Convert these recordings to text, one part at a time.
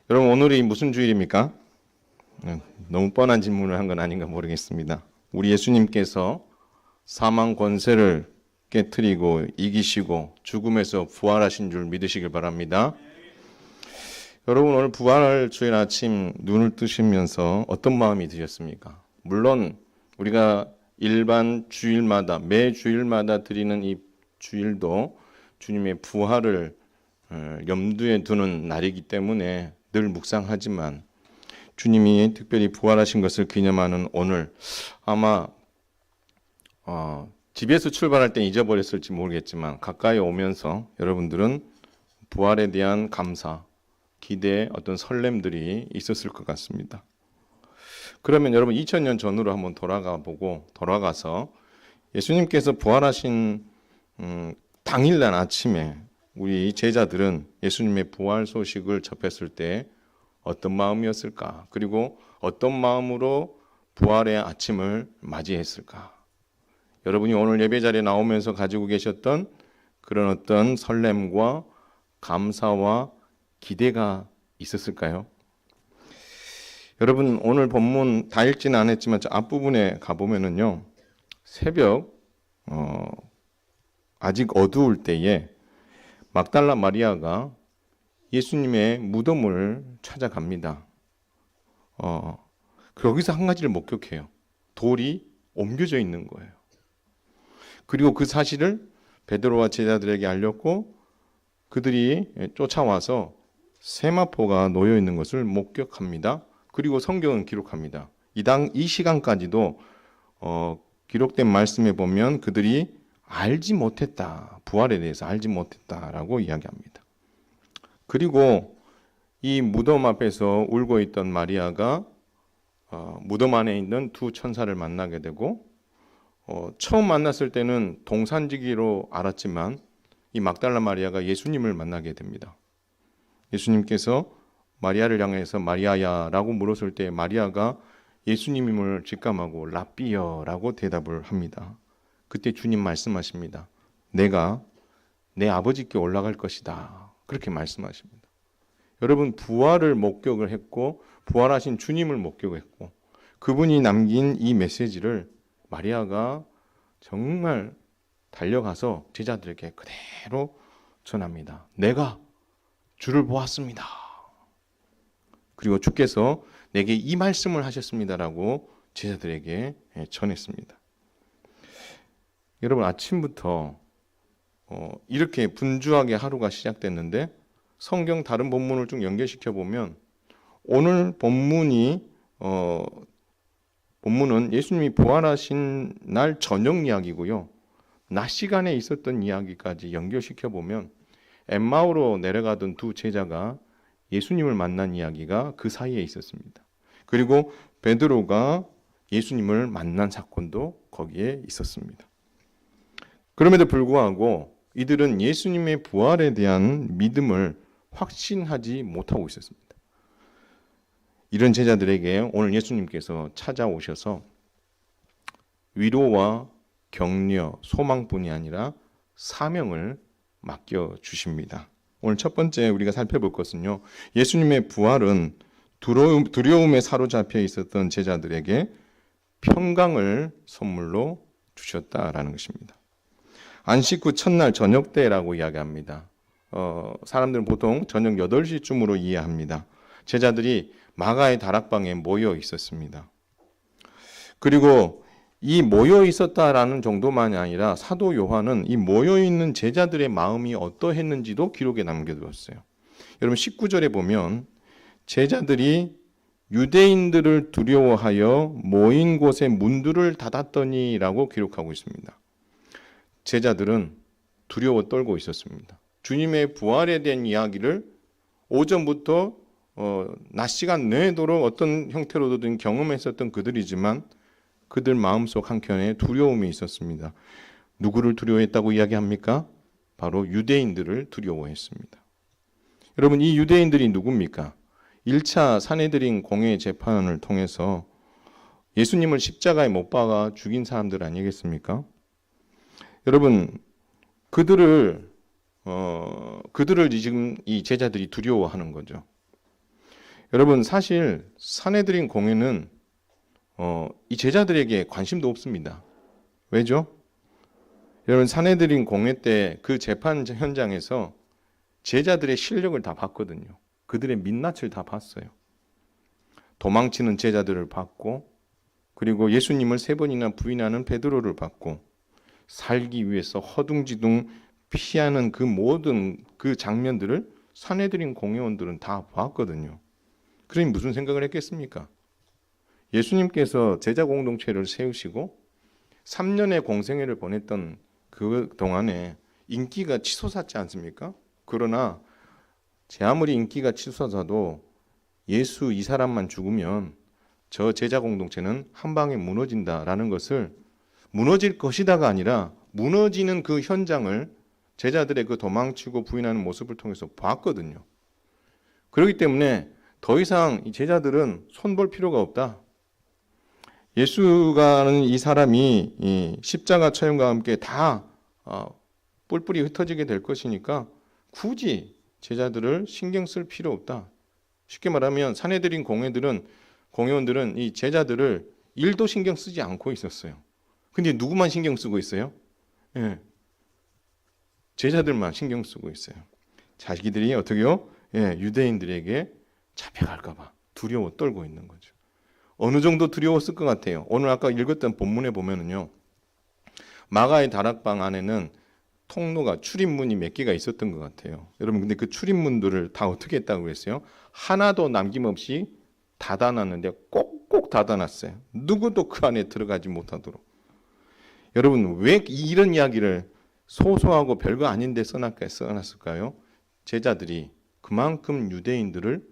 여러분 오늘이 무슨 주일입니까? 너무 뻔한 질문을 한 건 아닌가 모르겠습니다. 우리 예수님께서 사망 권세를 깨뜨리고 이기시고 죽음에서 부활하신 줄 믿으시길 바랍니다. 여러분 오늘 부활 주일 아침 눈을 뜨시면서 어떤 마음이 드셨습니까? 물론 우리가 일반 주일마다 매 주일마다 드리는 이 주일도 주님의 부활을 염두에 두는 날이기 때문에 늘 묵상하지만 주님이 특별히 부활하신 것을 기념하는 오늘 아마 집에서 출발할 때 잊어버렸을지 모르겠지만 가까이 오면서 여러분들은 부활에 대한 감사, 기대, 어떤 설렘들이 있었을 것 같습니다. 그러면 여러분 2000년 전으로 한번 돌아가서 예수님께서 부활하신 당일날 아침에 우리 제자들은 예수님의 부활 소식을 접했을 때 어떤 마음이었을까? 그리고 어떤 마음으로 부활의 아침을 맞이했을까? 여러분이 오늘 예배 자리에 나오면서 가지고 계셨던 그런 어떤 설렘과 감사와 기대가 있었을까요? 여러분 오늘 본문 다 읽지는 않았지만 저 앞부분에 가보면은요. 새벽 아직 어두울 때에 막달라 마리아가 예수님의 무덤을 찾아갑니다. 거기서 한 가지를 목격해요. 돌이 옮겨져 있는 거예요. 그리고 그 사실을 베드로와 제자들에게 알렸고 그들이 쫓아와서 세마포가 놓여 있는 것을 목격합니다. 그리고 성경은 기록합니다. 이 시간까지도 기록된 말씀에 보면 그들이 알지 못했다. 부활에 대해서 알지 못했다라고 이야기합니다. 그리고 이 무덤 앞에서 울고 있던 마리아가 무덤 안에 있는 두 천사를 만나게 되고 처음 만났을 때는 동산지기로 알았지만 이 막달라 마리아가 예수님을 만나게 됩니다. 예수님께서 마리아를 향해서 마리아야라고 물었을 때 마리아가 예수님임을 직감하고 라삐여라고 대답을 합니다. 그때 주님 말씀하십니다. 내가 내 아버지께 올라갈 것이다. 그렇게 말씀하십니다. 여러분 부활을 목격을 했고 부활하신 주님을 목격했고 그분이 남긴 이 메시지를 마리아가 정말 달려가서 제자들에게 그대로 전합니다. 내가 주를 보았습니다. 그리고 주께서 내게 이 말씀을 하셨습니다라고 제자들에게 전했습니다. 여러분 아침부터 이렇게 분주하게 하루가 시작됐는데 성경 다른 본문을 좀 연결시켜 보면 오늘 본문은 예수님이 부활하신 날 저녁 이야기고요. 낮 시간에 있었던 이야기까지 연결시켜 보면 엠마오로 내려가던 두 제자가 예수님을 만난 이야기가 그 사이에 있었습니다. 그리고 베드로가 예수님을 만난 사건도 거기에 있었습니다. 그럼에도 불구하고 이들은 예수님의 부활에 대한 믿음을 확신하지 못하고 있었습니다. 이런 제자들에게 오늘 예수님께서 찾아오셔서 위로와 격려, 소망뿐이 아니라 사명을 맡겨주십니다. 오늘 첫 번째 우리가 살펴볼 것은요. 예수님의 부활은 두려움에 사로잡혀 있었던 제자들에게 평강을 선물로 주셨다라는 것입니다. 안식 후 첫날 저녁 때라고 이야기합니다. 사람들은 보통 저녁 8시쯤으로 이해합니다. 제자들이 마가의 다락방에 모여 있었습니다. 그리고 이 모여 있었다라는 정도만이 아니라 사도 요한은 이 모여 있는 제자들의 마음이 어떠했는지도 기록에 남겨두었어요. 여러분 19절에 보면 제자들이 유대인들을 두려워하여 모인 곳에 문들을 닫았더니라고 기록하고 있습니다. 제자들은 두려워 떨고 있었습니다. 주님의 부활에 대한 이야기를 오전부터 낮 시간 내도록 어떤 형태로든 경험했었던 그들이지만 그들 마음속 한켠에 두려움이 있었습니다. 누구를 두려워했다고 이야기합니까? 바로 유대인들을 두려워했습니다. 여러분 이 유대인들이 누굽니까? 1차 산헤드린 공회 재판을 통해서 예수님을 십자가에 못 박아 죽인 사람들 아니겠습니까? 여러분 그들을 지금 이 제자들이 두려워하는 거죠. 여러분 사실 산헤드린 공회는 이 제자들에게 관심도 없습니다. 왜죠? 여러분 산헤드린 공회 때 그 재판 현장에서 제자들의 실력을 다 봤거든요. 그들의 민낯을 다 봤어요. 도망치는 제자들을 봤고, 그리고 예수님을 3번이나 부인하는 베드로를 봤고, 살기 위해서 허둥지둥 피하는 그 모든 그 장면들을 산헤드린 공회원들은 다 봤거든요. 그러니 무슨 생각을 했겠습니까? 예수님께서 제자 공동체를 세우시고 3년의 공생애를 보냈던 그 동안에 인기가 치솟았지 않습니까? 그러나 제 아무리 인기가 치솟아도 예수 이 사람만 죽으면 저 제자 공동체는 한 방에 무너진다라는 것을, 무너질 것이다가 아니라 무너지는 그 현장을 제자들의 그 도망치고 부인하는 모습을 통해서 봤거든요. 그렇기 때문에 더 이상 이 제자들은 손볼 필요가 없다. 예수가는 이 사람이 이 십자가 처형과 함께 다 뿔뿔이 흩어지게 될 것이니까 굳이 제자들을 신경 쓸 필요 없다. 쉽게 말하면 산헤드린 공회원들은 이 제자들을 1도 신경 쓰지 않고 있었어요. 근데 누구만 신경 쓰고 있어요? 예. 제자들만 신경 쓰고 있어요. 자기들이 어떻게요? 예, 유대인들에게 잡혀갈까 봐 두려워 떨고 있는 거죠. 어느 정도 두려웠을 것 같아요. 오늘 아까 읽었던 본문에 보면은요, 마가의 다락방 안에는 통로가, 출입문이 몇 개가 있었던 것 같아요. 여러분, 근데 그 출입문들을 다 어떻게 했다고 했어요? 하나도 남김없이 닫아놨는데 꼭꼭 닫아놨어요. 누구도 그 안에 들어가지 못하도록. 여러분, 왜 이런 이야기를 소소하고 별거 아닌데 써놨을까요? 제자들이 그만큼 유대인들을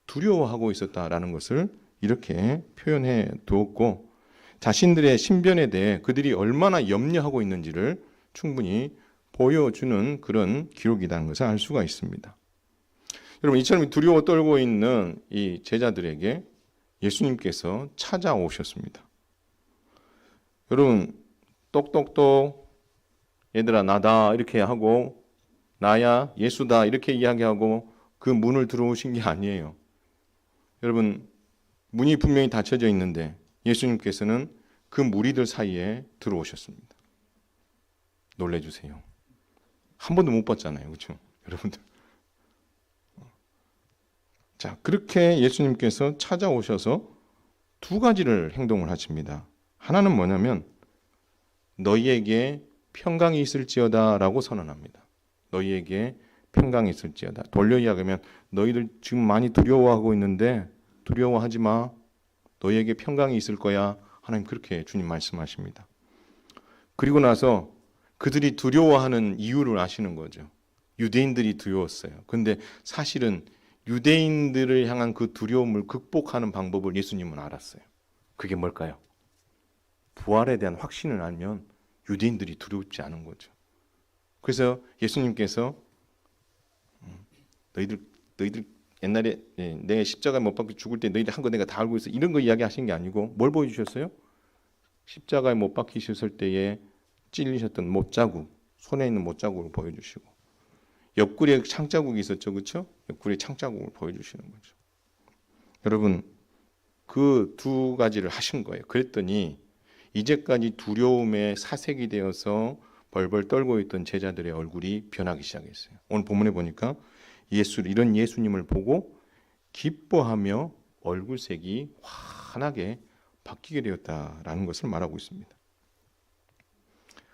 두려워하고 있었다라는 것을 이렇게 표현해 두었고, 자신들의 신변에 대해 그들이 얼마나 염려하고 있는지를 충분히 보여주는 그런 기록이라는 것을 알 수가 있습니다. 여러분, 이처럼 두려워 떨고 있는 이 제자들에게 예수님께서 찾아오셨습니다. 여러분, 똑똑똑 얘들아 나다 이렇게 하고, 나야 예수다 이렇게 이야기하고 그 문을 들어오신 게 아니에요. 여러분, 문이 분명히 닫혀져 있는데 예수님께서는 그 무리들 사이에 들어오셨습니다. 놀래주세요. 한 번도 못 봤잖아요. 그렇죠? 여러분들. 자, 그렇게 예수님께서 찾아오셔서 2가지를 행동을 하십니다. 하나는 뭐냐면 너희에게 평강이 있을지어다 라고 선언합니다. 너희에게 평강이 있을지어다. 돌려 이야기하면 너희들 지금 많이 두려워하고 있는데 두려워하지 마. 너희에게 평강이 있을 거야. 하나님 그렇게 주님 말씀하십니다. 그리고 나서 그들이 두려워하는 이유를 아시는 거죠. 유대인들이 두려웠어요. 근데 사실은 유대인들을 향한 그 두려움을 극복하는 방법을 예수님은 알았어요. 그게 뭘까요? 부활에 대한 확신을 알면 유대인들이 두렵지 않은 거죠. 그래서 예수님께서 너희들 옛날에 내 십자가에 못 박혀 죽을 때 너희들 한 거 내가 다 알고 있어. 이런 거 이야기하신 게 아니고 뭘 보여주셨어요? 십자가에 못 박히셨을 때에 찔리셨던 못자국, 손에 있는 못자국을 보여주시고, 옆구리에 창자국이 있었죠. 그렇죠? 옆구리에 창자국을 보여주시는 거죠. 여러분, 그 2가지를 하신 거예요. 그랬더니 이제까지 두려움에 사색이 되어서 벌벌 떨고 있던 제자들의 얼굴이 변하기 시작했어요. 오늘 본문에 보니까 이런 예수님을 보고 기뻐하며 얼굴색이 환하게 바뀌게 되었다라는 것을 말하고 있습니다.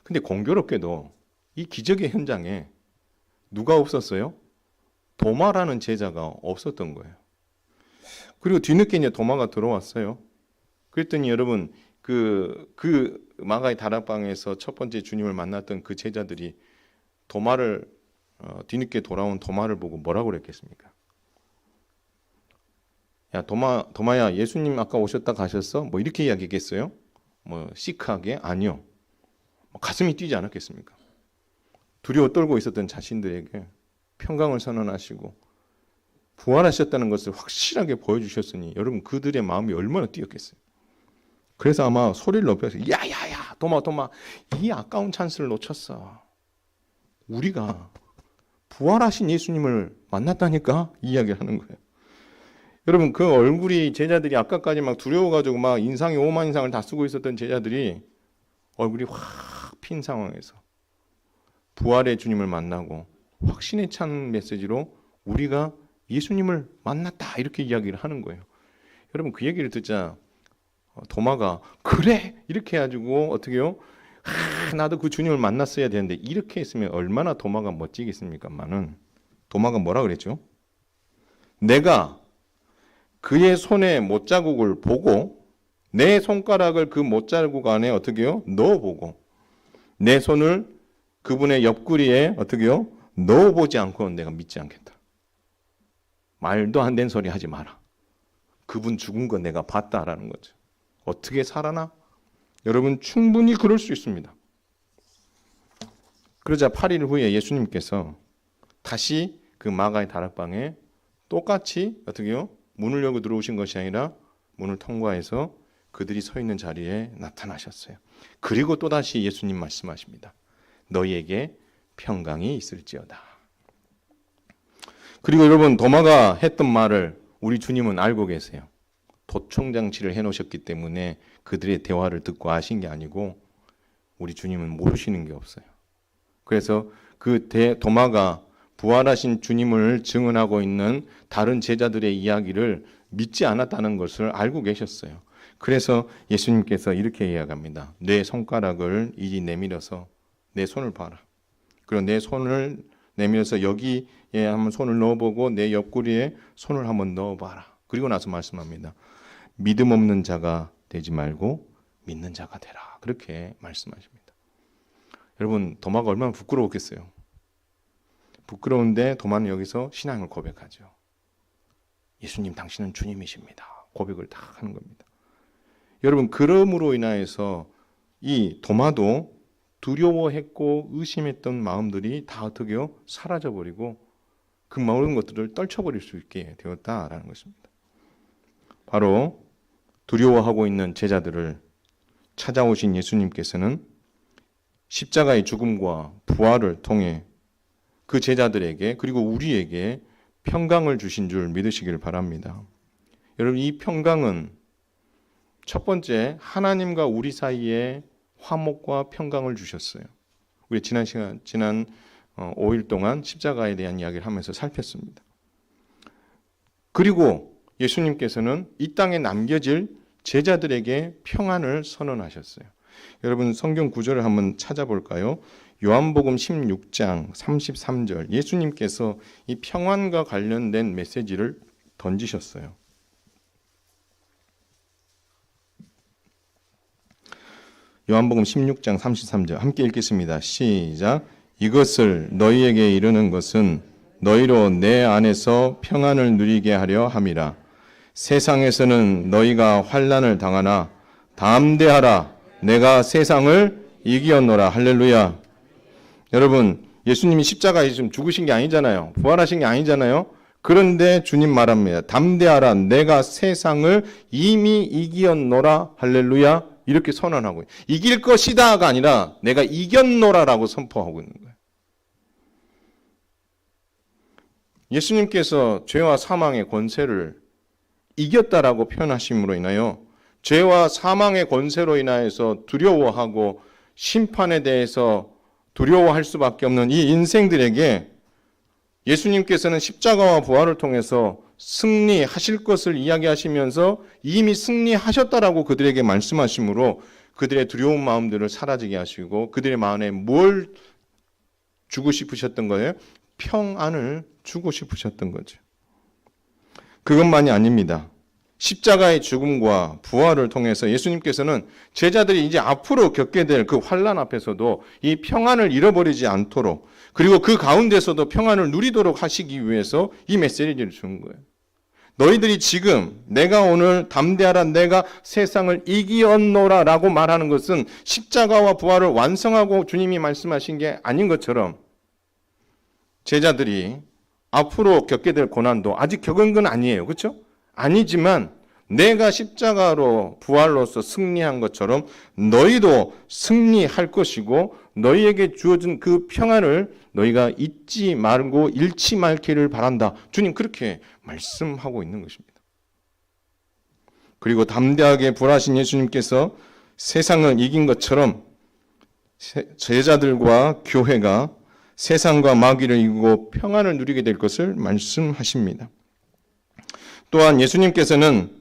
근데 공교롭게도 이 기적의 현장에 누가 없었어요? 도마라는 제자가 없었던 거예요. 그리고 뒤늦게 이제 도마가 들어왔어요. 그랬더니 여러분, 그 마가의 다락방에서 첫 번째 주님을 만났던 그 제자들이 도마를 뒤늦게 돌아온 도마를 보고 뭐라고 그랬겠습니까? 야, 도마야, 예수님 아까 오셨다 가셨어? 뭐 이렇게 이야기했겠어요? 뭐 시크하게? 아니요. 가슴이 뛰지 않았겠습니까? 두려워 떨고 있었던 자신들에게 평강을 선언하시고 부활하셨다는 것을 확실하게 보여주셨으니 여러분 그들의 마음이 얼마나 뛰었겠어요. 그래서 아마 소리를 높여서 야야야 도마 이 아까운 찬스를 놓쳤어. 우리가 부활하신 예수님을 만났다니까 이 이야기를 하는 거예요. 여러분 그 얼굴이 제자들이 아까까지 막 두려워가지고 막 인상이 오만 인상을 다 쓰고 있었던 제자들이 얼굴이 확 핀 상황에서 부활의 주님을 만나고 확신에 찬 메시지로 우리가 예수님을 만났다 이렇게 이야기를 하는 거예요. 여러분 그 얘기를 듣자 도마가 그래 이렇게 해가지고 어떻게 해요? 나도 그 주님을 만났어야 되는데 이렇게 했으면 얼마나 도마가 멋지겠습니까만은 도마가 뭐라 그랬죠? 내가 그의 손에 못자국을 보고 내 손가락을 그 못자국 안에 어떻게 해요? 넣어보고 내 손을 그분의 옆구리에 어떻게 해요? 넣어보지 않고는 내가 믿지 않겠다. 말도 안 되는 소리 하지 마라. 그분 죽은 거 내가 봤다라는 거죠. 어떻게 살아나? 여러분 충분히 그럴 수 있습니다. 그러자 8일 후에 예수님께서 다시 그 마가의 다락방에 똑같이 어떻게 해요? 문을 열고 들어오신 것이 아니라 문을 통과해서 그들이 서 있는 자리에 나타나셨어요. 그리고 또다시 예수님 말씀하십니다. 너희에게 평강이 있을지어다. 그리고 여러분 도마가 했던 말을 우리 주님은 알고 계세요. 도청장치를 해놓으셨기 때문에 그들의 대화를 듣고 아신 게 아니고 우리 주님은 모르시는 게 없어요. 그래서 그 도마가 부활하신 주님을 증언하고 있는 다른 제자들의 이야기를 믿지 않았다는 것을 알고 계셨어요. 그래서 예수님께서 이렇게 이야기합니다. 내 손가락을 이리 내밀어서 내 손을 봐라. 그리고 내 손을 내밀어서 여기에 한번 손을 넣어보고 내 옆구리에 손을 한번 넣어봐라. 그리고 나서 말씀합니다. 믿음 없는 자가 되지 말고 믿는 자가 되라. 그렇게 말씀하십니다. 여러분 도마가 얼마나 부끄러웠겠어요. 부끄러운데 도마는 여기서 신앙을 고백하죠. 예수님 당신은 주님이십니다. 고백을 다 하는 겁니다. 여러분 그럼으로 인하여서 이 도마도 두려워했고 의심했던 마음들이 다 어떻게 해요? 사라져버리고 그 모든 것들을 떨쳐버릴 수 있게 되었다라는 것입니다. 바로 두려워하고 있는 제자들을 찾아오신 예수님께서는 십자가의 죽음과 부활을 통해 그 제자들에게 그리고 우리에게 평강을 주신 줄 믿으시길 바랍니다. 여러분 이 평강은 첫 번째 하나님과 우리 사이에 화목과 평강을 주셨어요. 우리 지난 5일 동안 십자가에 대한 이야기를 하면서 살폈습니다. 그리고 예수님께서는 이 땅에 남겨질 제자들에게 평안을 선언하셨어요. 여러분 성경 구절을 한번 찾아볼까요? 요한복음 16장 33절 예수님께서 이 평안과 관련된 메시지를 던지셨어요. 요한복음 16장 33절 함께 읽겠습니다. 시작. 이것을 너희에게 이르는 것은 너희로 내 안에서 평안을 누리게 하려 함이라. 세상에서는 너희가 환난을 당하나 담대하라. 내가 세상을 이기었노라. 할렐루야. 여러분 예수님이 십자가에 지금 죽으신 게 아니잖아요. 부활하신 게 아니잖아요. 그런데 주님 말합니다. 담대하라. 내가 세상을 이미 이기었노라. 할렐루야. 이렇게 선언하고 이길 것이다가 아니라 내가 이겼노라라고 선포하고 있는 거예요. 예수님께서 죄와 사망의 권세를 이겼다라고 표현하심으로 인하여 죄와 사망의 권세로 인하여서 두려워하고 심판에 대해서 두려워할 수밖에 없는 이 인생들에게 예수님께서는 십자가와 부활을 통해서 승리하실 것을 이야기하시면서 이미 승리하셨다라고 그들에게 말씀하심으로 그들의 두려운 마음들을 사라지게 하시고 그들의 마음에 뭘 주고 싶으셨던 거예요? 평안을 주고 싶으셨던 거죠. 그것만이 아닙니다. 십자가의 죽음과 부활을 통해서 예수님께서는 제자들이 이제 앞으로 겪게 될 그 환난 앞에서도 이 평안을 잃어버리지 않도록 그리고 그 가운데서도 평안을 누리도록 하시기 위해서 이 메시지를 준 거예요. 너희들이 지금 내가 오늘 담대하라 내가 세상을 이기었노라 라고 말하는 것은 십자가와 부활을 완성하고 주님이 말씀하신 게 아닌 것처럼 제자들이 앞으로 겪게 될 고난도 아직 겪은 건 아니에요. 그렇죠? 아니지만 내가 십자가로 부활로서 승리한 것처럼 너희도 승리할 것이고 너희에게 주어진 그 평안을 너희가 잊지 말고 잃지 말기를 바란다. 주님 그렇게 말씀하고 있는 것입니다. 그리고 담대하게 부활하신 예수님께서 세상을 이긴 것처럼 제자들과 교회가 세상과 마귀를 이기고 평안을 누리게 될 것을 말씀하십니다. 또한 예수님께서는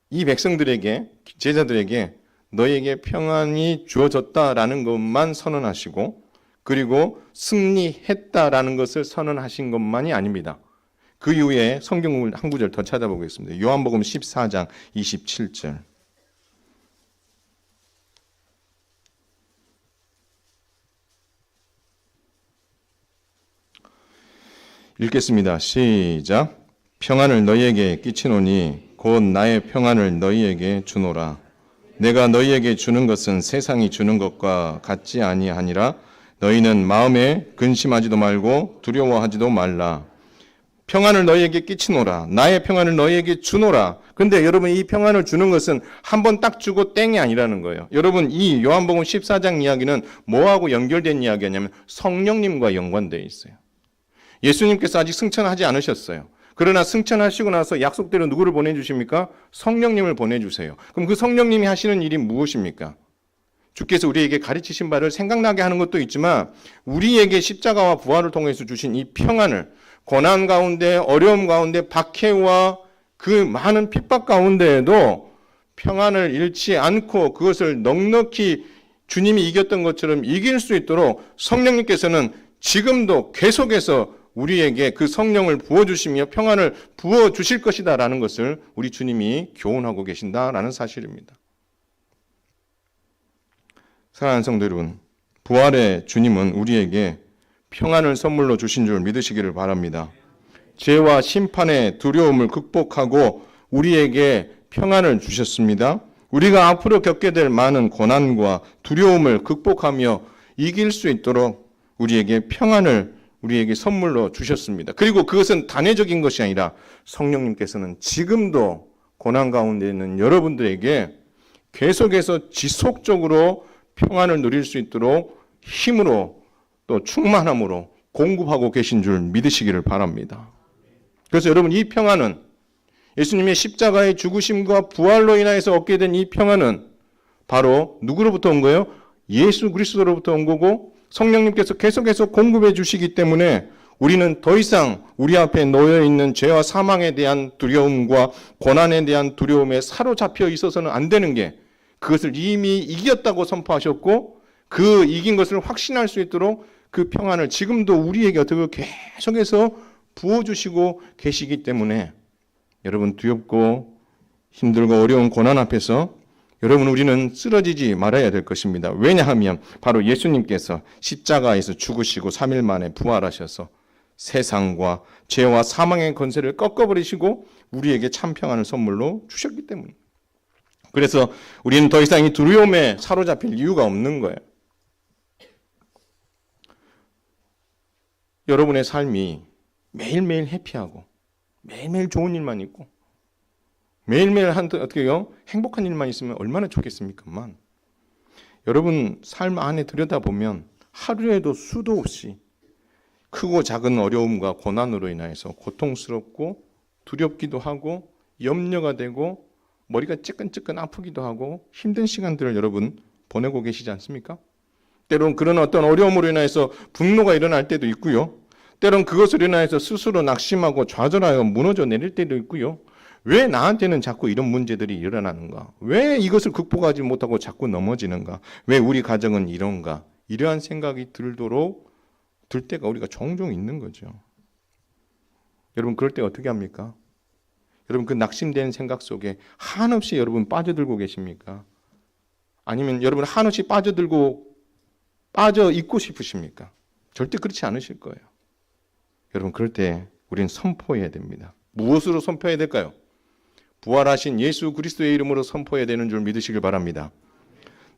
이 백성들에게, 제자들에게 너에게 평안이 주어졌다라는 것만 선언하시고, 그리고 승리했다라는 것을 선언하신 것만이 아닙니다. 그 이후에 성경을 한 구절 더 찾아보겠습니다. 요한복음 14장 27절. 읽겠습니다. 시작. 평안을 너희에게 끼치노니 곧 나의 평안을 너희에게 주노라. 내가 너희에게 주는 것은 세상이 주는 것과 같지 아니하니라. 너희는 마음에 근심하지도 말고 두려워하지도 말라. 평안을 너희에게 끼치노라. 나의 평안을 너희에게 주노라. 근데 여러분, 이 평안을 주는 것은 한 번 딱 주고 땡이 아니라는 거예요. 여러분, 이 요한복음 14장 이야기는 뭐하고 연결된 이야기냐면 성령님과 연관되어 있어요. 예수님께서 아직 승천하지 않으셨어요. 그러나 승천하시고 나서 약속대로 누구를 보내주십니까? 성령님을 보내주세요. 그럼 그 성령님이 하시는 일이 무엇입니까? 주께서 우리에게 가르치신 바를 생각나게 하는 것도 있지만, 우리에게 십자가와 부활을 통해서 주신 이 평안을 고난 가운데, 어려움 가운데, 박해와 그 많은 핍박 가운데에도 평안을 잃지 않고 그것을 넉넉히 주님이 이겼던 것처럼 이길 수 있도록 성령님께서는 지금도 계속해서 우리에게 그 성령을 부어주시며 평안을 부어주실 것이다라는 것을 우리 주님이 교훈하고 계신다라는 사실입니다. 사랑하는 성도 여러분, 부활의 주님은 우리에게 평안을 선물로 주신 줄 믿으시기를 바랍니다. 죄와 심판의 두려움을 극복하고 우리에게 평안을 주셨습니다. 우리가 앞으로 겪게 될 많은 고난과 두려움을 극복하며 이길 수 있도록 우리에게 평안을 우리에게 선물로 주셨습니다. 그리고 그것은 단회적인 것이 아니라 성령님께서는 지금도 고난 가운데 있는 여러분들에게 계속해서 지속적으로 평안을 누릴 수 있도록 힘으로 또 충만함으로 공급하고 계신 줄 믿으시기를 바랍니다. 그래서 여러분, 이 평안은 예수님의 십자가의 죽으심과 부활로 인하여서 얻게 된 이 평안은 바로 누구로부터 온 거예요? 예수 그리스도로부터 온 거고, 성령님께서 계속해서 공급해 주시기 때문에 우리는 더 이상 우리 앞에 놓여 있는 죄와 사망에 대한 두려움과 고난에 대한 두려움에 사로잡혀 있어서는 안 되는 게, 그것을 이미 이겼다고 선포하셨고 그 이긴 것을 확신할 수 있도록 그 평안을 지금도 우리에게 어떻게 계속해서 부어주시고 계시기 때문에 여러분, 두렵고 힘들고 어려운 고난 앞에서 여러분, 우리는 쓰러지지 말아야 될 것입니다. 왜냐하면 바로 예수님께서 십자가에서 죽으시고 3일 만에 부활하셔서 세상과 죄와 사망의 권세를 꺾어버리시고 우리에게 참 평안을 선물로 주셨기 때문입니다. 그래서 우리는 더 이상 이 두려움에 사로잡힐 이유가 없는 거예요. 여러분의 삶이 매일매일 해피하고 매일매일 좋은 일만 있고 매일매일 어떻게 해요? 행복한 일만 있으면 얼마나 좋겠습니까만, 여러분 삶 안에 들여다보면 하루에도 수도 없이 크고 작은 어려움과 고난으로 인해서 고통스럽고 두렵기도 하고 염려가 되고 머리가 찌끈찌끈 아프기도 하고 힘든 시간들을 여러분 보내고 계시지 않습니까? 때론 그런 어떤 어려움으로 인해서 분노가 일어날 때도 있고요. 때론 그것으로 인해서 스스로 낙심하고 좌절하여 무너져 내릴 때도 있고요. 왜 나한테는 자꾸 이런 문제들이 일어나는가? 왜 이것을 극복하지 못하고 자꾸 넘어지는가? 왜 우리 가정은 이런가? 이러한 생각이 들 때가 우리가 종종 있는 거죠. 여러분, 그럴 때 어떻게 합니까? 여러분, 그 낙심된 생각 속에 한없이 여러분 빠져들고 계십니까? 아니면 여러분 한없이 빠져 있고 싶으십니까? 절대 그렇지 않으실 거예요. 여러분, 그럴 때 우리는 선포해야 됩니다. 무엇으로 선포해야 될까요? 부활하신 예수 그리스도의 이름으로 선포해야 되는 줄 믿으시길 바랍니다.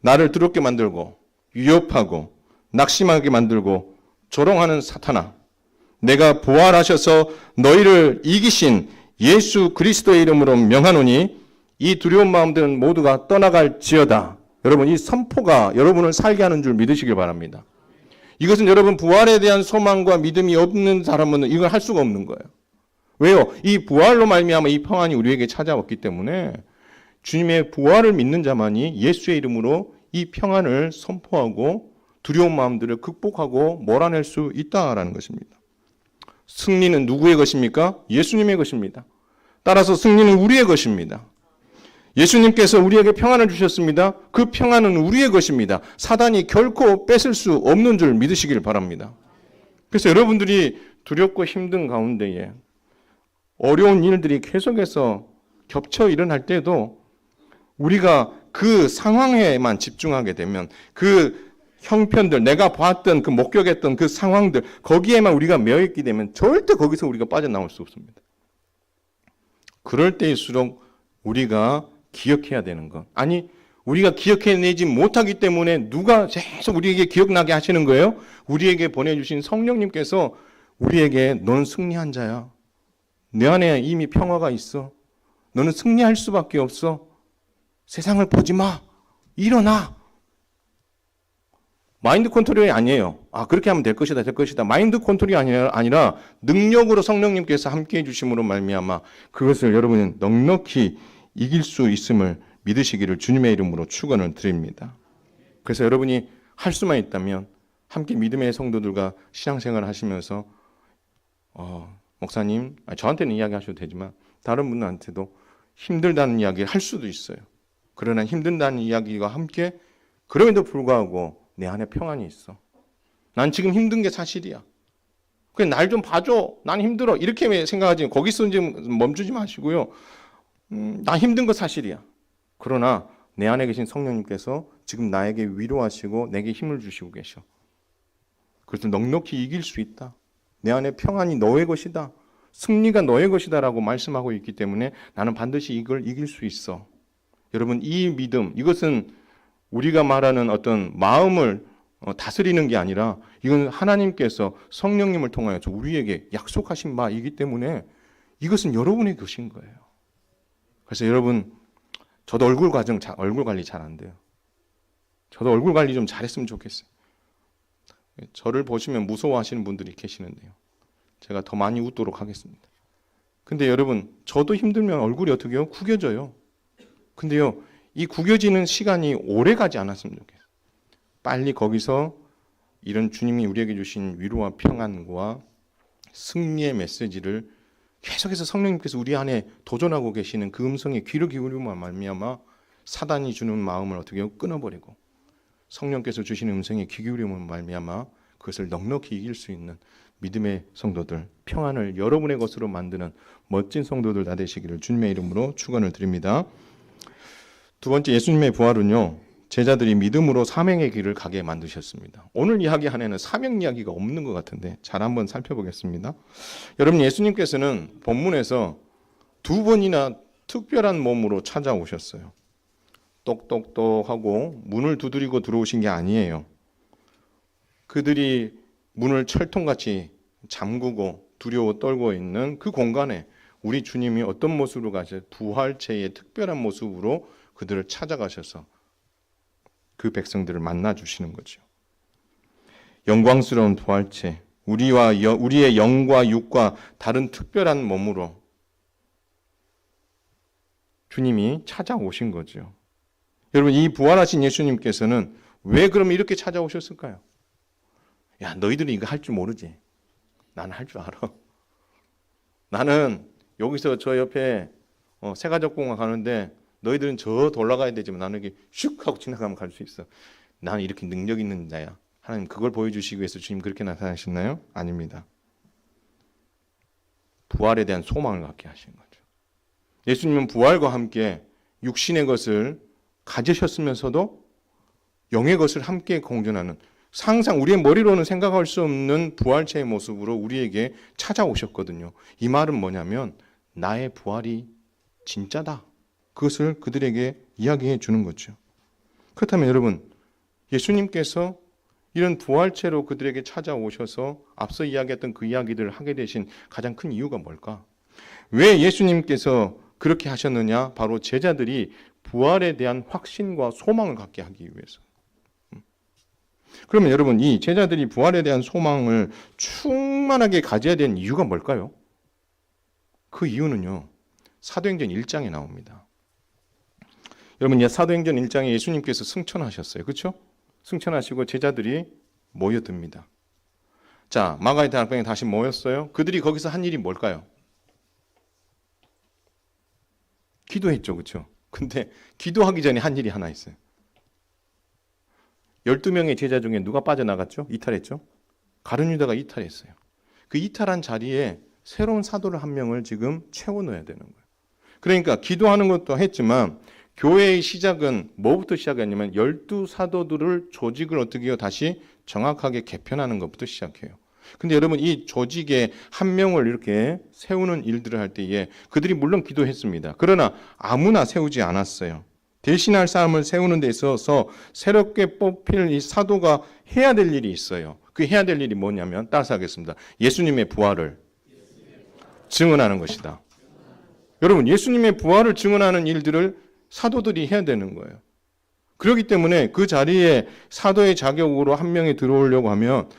나를 두렵게 만들고 위협하고 낙심하게 만들고 조롱하는 사탄아, 내가 부활하셔서 너희를 이기신 예수 그리스도의 이름으로 명하노니 이 두려운 마음들은 모두가 떠나갈지어다. 여러분, 이 선포가 여러분을 살게 하는 줄 믿으시길 바랍니다. 이것은 여러분 부활에 대한 소망과 믿음이 없는 사람은 이걸 할 수가 없는 거예요. 왜요? 이 부활로 말미암아 이 평안이 우리에게 찾아왔기 때문에 주님의 부활을 믿는 자만이 예수의 이름으로 이 평안을 선포하고 두려운 마음들을 극복하고 몰아낼 수 있다라는 것입니다. 승리는 누구의 것입니까? 예수님의 것입니다. 따라서 승리는 우리의 것입니다. 예수님께서 우리에게 평안을 주셨습니다. 그 평안은 우리의 것입니다. 사단이 결코 뺏을 수 없는 줄 믿으시길 바랍니다. 그래서 여러분들이 두렵고 힘든 가운데에 어려운 일들이 계속해서 겹쳐 일어날 때도 우리가 그 상황에만 집중하게 되면 그 형편들, 내가 봤던 그 목격했던 그 상황들, 거기에만 우리가 매여있게 되면 절대 거기서 우리가 빠져나올 수 없습니다. 그럴 때일수록 우리가 기억해야 되는 것. 아니, 우리가 기억해내지 못하기 때문에 누가 계속 우리에게 기억나게 하시는 거예요? 우리에게 보내주신 성령님께서 우리에게 넌 승리한 자야. 내 안에 이미 평화가 있어. 너는 승리할 수밖에 없어. 세상을 보지 마. 일어나. 마인드 컨트롤이 아니에요. 그렇게 하면 될 것이다, 될 것이다. 마인드 컨트롤이 아니라 능력으로 성령님께서 함께해 주심으로 말미암아 그것을 여러분은 넉넉히 이길 수 있음을 믿으시기를 주님의 이름으로 축원을 드립니다. 그래서 여러분이 할 수만 있다면 함께 믿음의 성도들과 신앙생활을 하시면서 목사님, 저한테는 이야기하셔도 되지만 다른 분들한테도 힘들다는 이야기를 할 수도 있어요. 그러나 힘든다는 이야기와 함께 그럼에도 불구하고 내 안에 평안이 있어. 난 지금 힘든 게 사실이야. 그냥 날 좀 봐줘. 난 힘들어. 이렇게 생각하지 거기서 좀 멈추지 마시고요. 나 힘든 거 사실이야. 그러나 내 안에 계신 성령님께서 지금 나에게 위로하시고 내게 힘을 주시고 계셔. 그래서 넉넉히 이길 수 있다. 내 안에 평안이 너의 것이다. 승리가 너의 것이다 라고 말씀하고 있기 때문에 나는 반드시 이걸 이길 수 있어. 여러분, 이 믿음, 이것은 우리가 말하는 어떤 마음을 다스리는 게 아니라 이건 하나님께서 성령님을 통하여서 우리에게 약속하신 바이기 때문에 이것은 여러분의 것인 거예요. 그래서 여러분, 저도 얼굴 관리 잘 안 돼요. 저도 얼굴 관리 좀 잘했으면 좋겠어요. 저를 보시면 무서워하시는 분들이 계시는데요. 제가 더 많이 웃도록 하겠습니다. 근데 여러분, 저도 힘들면 얼굴이 어떻게 해요? 구겨져요. 근데요, 이 구겨지는 시간이 오래 가지 않았으면 좋겠어요. 빨리 거기서 이런 주님이 우리에게 주신 위로와 평안과 승리의 메시지를 계속해서 성령님께서 우리 안에 도전하고 계시는 그 음성에 귀를 기울이면 말미암아 사단이 주는 마음을 어떻게 해요? 끊어버리고 성령께서 주시는 음성에 귀 기울이면 말미암아 그것을 넉넉히 이길 수 있는 믿음의 성도들, 평안을 여러분의 것으로 만드는 멋진 성도들 다 되시기를 주님의 이름으로 축원을 드립니다. 두 번째, 예수님의 부활은요, 제자들이 믿음으로 사명의 길을 가게 만드셨습니다. 오늘 이야기 안에는 사명 이야기가 없는 것 같은데 잘 한번 살펴보겠습니다. 여러분, 예수님께서는 본문에서 두 번이나 특별한 몸으로 찾아오셨어요. 똑똑똑하고 문을 두드리고 들어오신 게 아니에요. 그들이 문을 철통같이 잠그고 두려워 떨고 있는 그 공간에 우리 주님이 어떤 모습으로 가셔? 부활체의 특별한 모습으로 그들을 찾아가셔서 그 백성들을 만나 주시는 거죠. 영광스러운 부활체, 우리의 영과 육과 다른 특별한 몸으로 주님이 찾아오신 거죠. 여러분, 이 부활하신 예수님께서는 왜 그럼 이렇게 찾아오셨을까요? 야, 너희들이 이거 할 줄 모르지. 나는 할 줄 알아. 나는 여기서 저 옆에 세가족공원 가는데 너희들은 저 올라가야 되지만 나는 이렇게 슉 하고 지나가면 갈 수 있어. 나는 이렇게 능력 있는 자야. 하나님 그걸 보여주시기 위해서 주님 그렇게 나타나셨나요? 아닙니다. 부활에 대한 소망을 갖게 하신 거죠. 예수님은 부활과 함께 육신의 것을 가지셨으면서도 영의 것을 함께 공존하는 상상 우리의 머리로는 생각할 수 없는 부활체의 모습으로 우리에게 찾아오셨거든요. 이 말은 뭐냐면 나의 부활이 진짜다. 그것을 그들에게 이야기해 주는 거죠. 그렇다면 여러분, 예수님께서 이런 부활체로 그들에게 찾아오셔서 앞서 이야기했던 그 이야기들을 하게 되신 가장 큰 이유가 뭘까? 왜 예수님께서 그렇게 하셨느냐? 바로 제자들이 부활에 대한 확신과 소망을 갖게 하기 위해서. 그러면 여러분, 이 제자들이 부활에 대한 소망을 충만하게 가져야 되는 이유가 뭘까요? 그 이유는요, 사도행전 1장에 나옵니다. 여러분, 사도행전 1장에 예수님께서 승천하셨어요. 그렇죠? 승천하시고 제자들이 모여듭니다. 자, 마가의 다락방에 다시 모였어요. 그들이 거기서 한 일이 뭘까요? 기도했죠. 그렇죠? 근데 기도하기 전에 한 일이 하나 있어요. 12명의 제자 중에 누가 빠져나갔죠? 이탈했죠? 가룟 유다가 이탈했어요. 그 이탈한 자리에 새로운 사도를 한 명을 지금 채워넣어야 되는 거예요. 그러니까 기도하는 것도 했지만 교회의 시작은 뭐부터 시작했냐면 12사도들을 조직을 어떻게 해요? 다시 정확하게 개편하는 것부터 시작해요. 근데 여러분, 이 조직에 한 명을 이렇게 세우는 일들을 할 때에 그들이 물론 기도했습니다. 그러나 아무나 세우지 않았어요. 대신할 사람을 세우는 데 있어서 새롭게 뽑힐 이 사도가 해야 될 일이 있어요. 그 해야 될 일이 뭐냐면, 따라서 하겠습니다. 예수님의 부활을 증언하는 것이다. 여러분, 예수님의 부활을 증언하는 일들을 사도들이 해야 되는 거예요. 그렇기 때문에 그 자리에 사도의 자격으로 한 명이 들어오려고 하면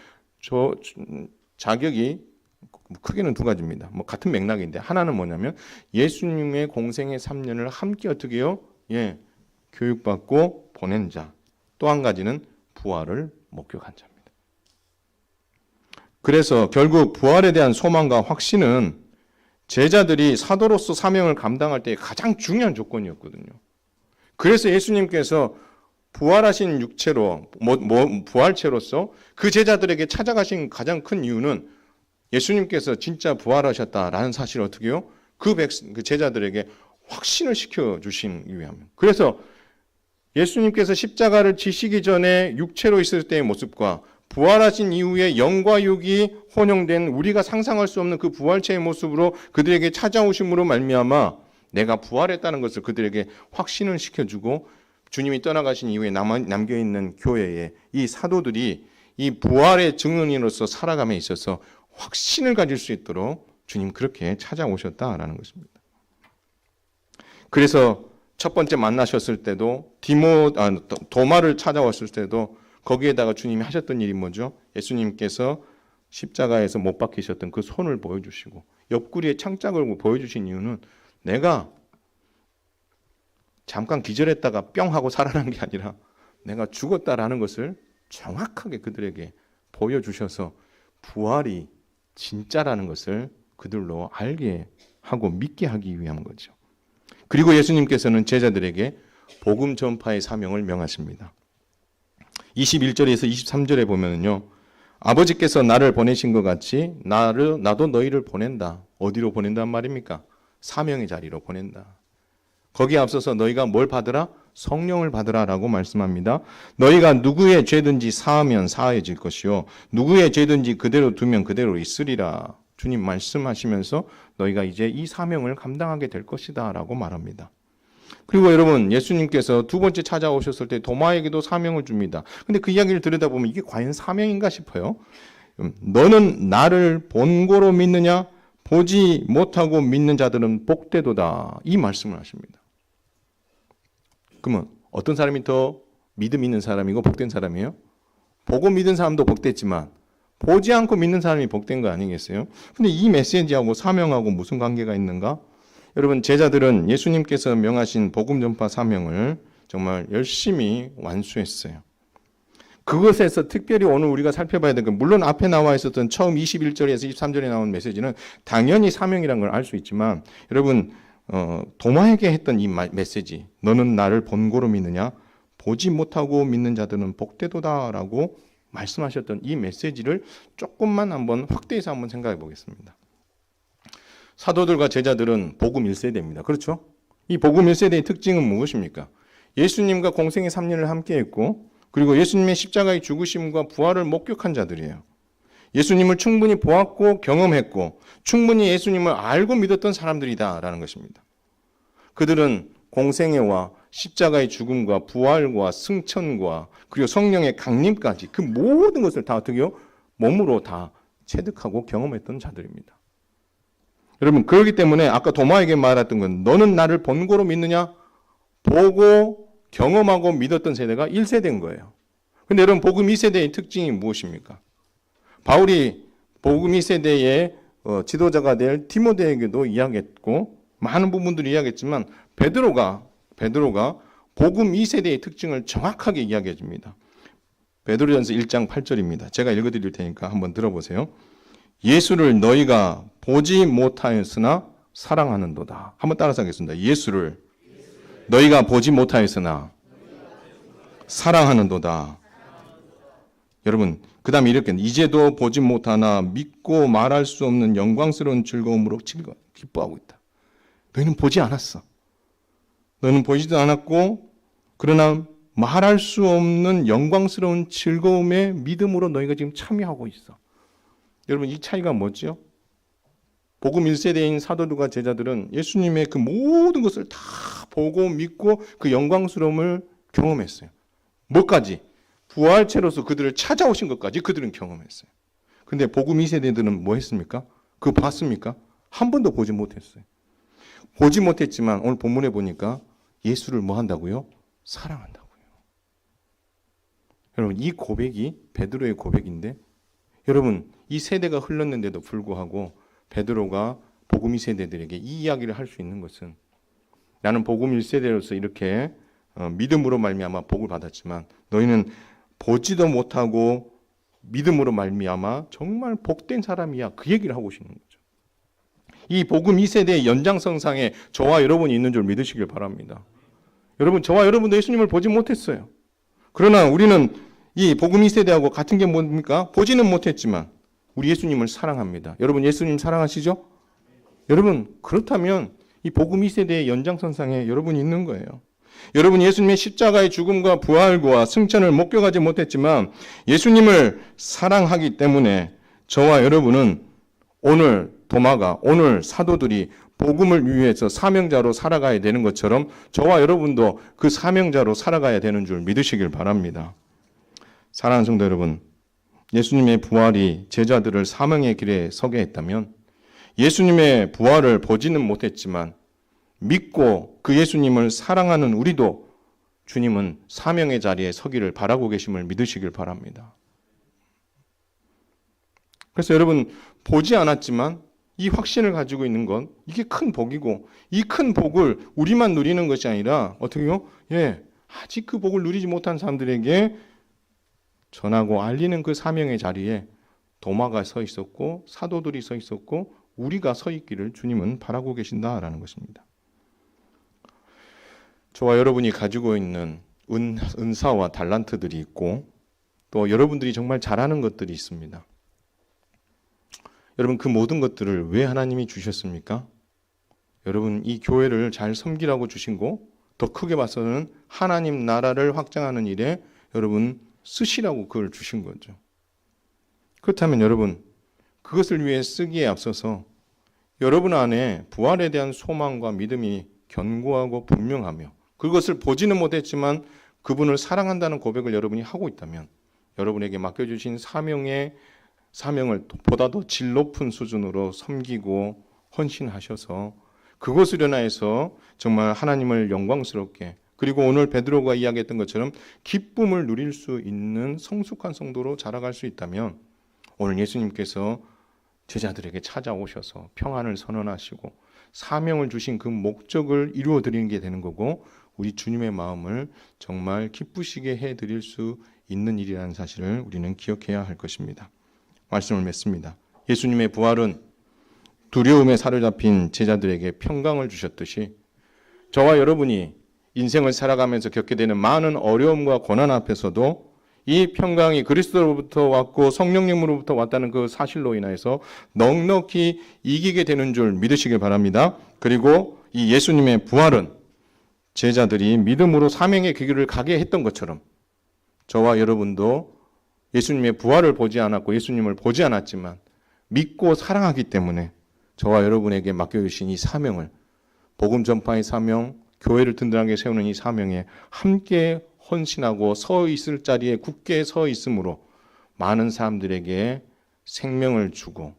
저 자격이 크게는 두 가지입니다. 뭐 같은 맥락인데, 하나는 뭐냐면 예수님의 공생의 3년을 함께 어떻게 해요? 교육받고 보낸 자. 또 한 가지는 부활을 목격한 자입니다. 그래서 결국 부활에 대한 소망과 확신은 제자들이 사도로서 사명을 감당할 때 가장 중요한 조건이었거든요. 그래서 예수님께서 부활하신 육체로, 부활체로서 그 제자들에게 찾아가신 가장 큰 이유는 예수님께서 진짜 부활하셨다라는 사실을 어떻게 해요? 그 제자들에게 확신을 시켜주신 위함. 그래서 예수님께서 십자가를 지시기 전에 육체로 있을 때의 모습과 부활하신 이후에 영과 육이 혼용된 우리가 상상할 수 없는 그 부활체의 모습으로 그들에게 찾아오심으로 말미암아 내가 부활했다는 것을 그들에게 확신을 시켜주고, 주님이 떠나가신 이후에 남겨있는 교회에 이 사도들이 이 부활의 증언인으로서 살아감에 있어서 확신을 가질 수 있도록 주님 그렇게 찾아오셨다라는 것입니다. 그래서 첫 번째 만나셨을 때도 도마를 찾아왔을 때도 거기에다가 주님이 하셨던 일이 뭐죠? 예수님께서 십자가에서 못 박히셨던 그 손을 보여주시고 옆구리에 창짝을 보여주신 이유는 내가 잠깐 기절했다가 뿅 하고 살아난 게 아니라 내가 죽었다라는 것을 정확하게 그들에게 보여주셔서 부활이 진짜라는 것을 그들로 알게 하고 믿게 하기 위한 거죠. 그리고 예수님께서는 제자들에게 복음 전파의 사명을 명하십니다. 21절에서 23절에 보면요, 아버지께서 나를 보내신 것 같이 나도 너희를 보낸다. 어디로 보낸단 말입니까? 사명의 자리로 보낸다. 거기에 앞서서 너희가 뭘 받으라? 성령을 받으라라고 말씀합니다. 너희가 누구의 죄든지 사하면 사해질 것이요 누구의 죄든지 그대로 두면 그대로 있으리라. 주님 말씀하시면서 너희가 이제 이 사명을 감당하게 될 것이다 라고 말합니다. 그리고 여러분, 예수님께서 두 번째 찾아오셨을 때 도마에게도 사명을 줍니다. 근데 그 이야기를 들여다보면 이게 과연 사명인가 싶어요. 너는 나를 본고로 믿느냐? 보지 못하고 믿는 자들은 복되도다. 이 말씀을 하십니다. 그러면 어떤 사람이 더 믿음 있는 사람이고 복된 사람이에요? 보고 믿은 사람도 복됐지만 보지 않고 믿는 사람이 복된 거 아니겠어요? 근데 이 메시지하고 사명하고 무슨 관계가 있는가? 여러분, 제자들은 예수님께서 명하신 복음 전파 사명을 정말 열심히 완수했어요. 그것에서 특별히 오늘 우리가 살펴봐야 될 건, 물론 앞에 나와 있었던 처음 21절에서 23절에 나온 메시지는 당연히 사명이라는 걸 알 수 있지만, 여러분, 도마에게 했던 이 메시지, 너는 나를 본고로 믿느냐? 보지 못하고 믿는 자들은 복되도다라고 말씀하셨던 이 메시지를 조금만 한번 확대해서 한번 생각해 보겠습니다. 사도들과 제자들은 복음 1세대입니다. 그렇죠? 이 복음 1세대의 특징은 무엇입니까? 예수님과 공생의 3년을 함께했고, 그리고 예수님의 십자가의 죽으심과 부활을 목격한 자들이에요. 예수님을 충분히 보았고 경험했고 충분히 예수님을 알고 믿었던 사람들이다라는 것입니다. 그들은 공생애와 십자가의 죽음과 부활과 승천과 그리고 성령의 강림까지 그 모든 것을 다 어떻게 해요? 몸으로 다 체득하고 경험했던 자들입니다. 여러분, 그렇기 때문에 아까 도마에게 말했던 건 너는 나를 본고로 믿느냐? 보고 경험하고 믿었던 세대가 1세대인 거예요. 그런데 여러분, 복음 2세대의 특징이 무엇입니까? 바울이 복음 2세대의 지도자가 될 디모데에게도 이야기했고 많은 부분들을 이야기했지만 베드로가 복음 2세대의 특징을 정확하게 이야기해 줍니다. 베드로전서 1장 8절입니다. 제가 읽어드릴 테니까 한번 들어보세요. 예수를 너희가 보지 못하였으나 사랑하는도다. 한번 따라서 하겠습니다. 예수를 너희가 보지 못하였으나 사랑하는도다. 여러분, 그 다음에 이렇게 이제도 보지 못하나 믿고 말할 수 없는 영광스러운 즐거움으로 기뻐하고 있다. 너희는 보지 않았어. 너희는 보지도 않았고 그러나 말할 수 없는 영광스러운 즐거움의 믿음으로 너희가 지금 참여하고 있어. 여러분, 이 차이가 뭐죠? 복음 1세대인 사도들과 제자들은 예수님의 그 모든 것을 다 보고 믿고 그 영광스러움을 경험했어요. 뭐까지? 부활체로서 그들을 찾아오신 것까지 그들은 경험했어요. 근데 복음 2세대들은 뭐 했습니까? 그거 봤습니까? 한 번도 보지 못했어요. 보지 못했지만 오늘 본문에 보니까 예수를 뭐 한다고요? 사랑한다고요. 여러분, 이 고백이 베드로의 고백인데 여러분, 이 세대가 흘렀는데도 불구하고 베드로가 복음 2세대들에게 이 이야기를 할 수 있는 것은 나는 복음 1세대로서 이렇게 믿음으로 말미암아 복을 받았지만 너희는 보지도 못하고 믿음으로 말미암아 정말 복된 사람이야. 그 얘기를 하고 싶은 거죠. 이 복음 2세대의 연장선상에 저와 여러분이 있는 줄 믿으시길 바랍니다. 여러분, 저와 여러분도 예수님을 보지 못했어요. 그러나 우리는 이 복음 2세대하고 같은 게 뭡니까? 보지는 못했지만 우리 예수님을 사랑합니다. 여러분, 예수님 사랑하시죠? 여러분, 그렇다면 이 복음 2세대의 연장선상에 여러분이 있는 거예요. 여러분, 예수님의 십자가의 죽음과 부활과 승천을 목격하지 못했지만 예수님을 사랑하기 때문에 저와 여러분은 오늘 도마가, 오늘 사도들이 복음을 위해서 사명자로 살아가야 되는 것처럼 저와 여러분도 그 사명자로 살아가야 되는 줄 믿으시길 바랍니다. 사랑하는 성도 여러분, 예수님의 부활이 제자들을 사명의 길에 서게 했다면 예수님의 부활을 보지는 못했지만 믿고 그 예수님을 사랑하는 우리도 주님은 사명의 자리에 서기를 바라고 계심을 믿으시길 바랍니다. 그래서 여러분, 보지 않았지만 이 확신을 가지고 있는 건 이게 큰 복이고 이 큰 복을 우리만 누리는 것이 아니라 어떻게요? 아직 그 복을 누리지 못한 사람들에게 전하고 알리는 그 사명의 자리에 도마가 서 있었고 사도들이 서 있었고 우리가 서 있기를 주님은 바라고 계신다라는 것입니다. 저와 여러분이 가지고 있는 은사와 달란트들이 있고 또 여러분들이 정말 잘하는 것들이 있습니다. 여러분, 그 모든 것들을 왜 하나님이 주셨습니까? 여러분, 이 교회를 잘 섬기라고 주신 거, 더 크게 봐서는 하나님 나라를 확장하는 일에 여러분 쓰시라고 그걸 주신 거죠. 그렇다면 여러분, 그것을 위해 쓰기에 앞서서 여러분 안에 부활에 대한 소망과 믿음이 견고하고 분명하며 그것을 보지는 못했지만 그분을 사랑한다는 고백을 여러분이 하고 있다면 여러분에게 맡겨주신 사명을 보다 더 질 높은 수준으로 섬기고 헌신하셔서 그것을 인하여서 정말 하나님을 영광스럽게 그리고 오늘 베드로가 이야기했던 것처럼 기쁨을 누릴 수 있는 성숙한 성도로 자라갈 수 있다면 오늘 예수님께서 제자들에게 찾아오셔서 평안을 선언하시고 사명을 주신 그 목적을 이루어 드리는 게 되는 거고 우리 주님의 마음을 정말 기쁘시게 해드릴 수 있는 일이라는 사실을 우리는 기억해야 할 것입니다. 말씀을 맺습니다. 예수님의 부활은 두려움에 사로잡힌 제자들에게 평강을 주셨듯이 저와 여러분이 인생을 살아가면서 겪게 되는 많은 어려움과 고난 앞에서도 이 평강이 그리스도로부터 왔고 성령님으로부터 왔다는 그 사실로 인해서 넉넉히 이기게 되는 줄 믿으시길 바랍니다. 그리고 이 예수님의 부활은 제자들이 믿음으로 사명의 길을 가게 했던 것처럼 저와 여러분도 예수님의 부활을 보지 않았고 예수님을 보지 않았지만 믿고 사랑하기 때문에 저와 여러분에게 맡겨주신 이 사명을 복음 전파의 사명, 교회를 든든하게 세우는 이 사명에 함께 헌신하고 서 있을 자리에 굳게 서 있으므로 많은 사람들에게 생명을 주고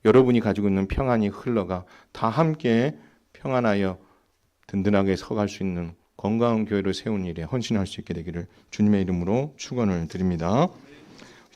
여러분이 가지고 있는 평안이 흘러가 다 함께 평안하여 든든하게 서갈 수 있는 건강한 교회를 세운 일에 헌신할 수 있게 되기를 주님의 이름으로 축원을 드립니다.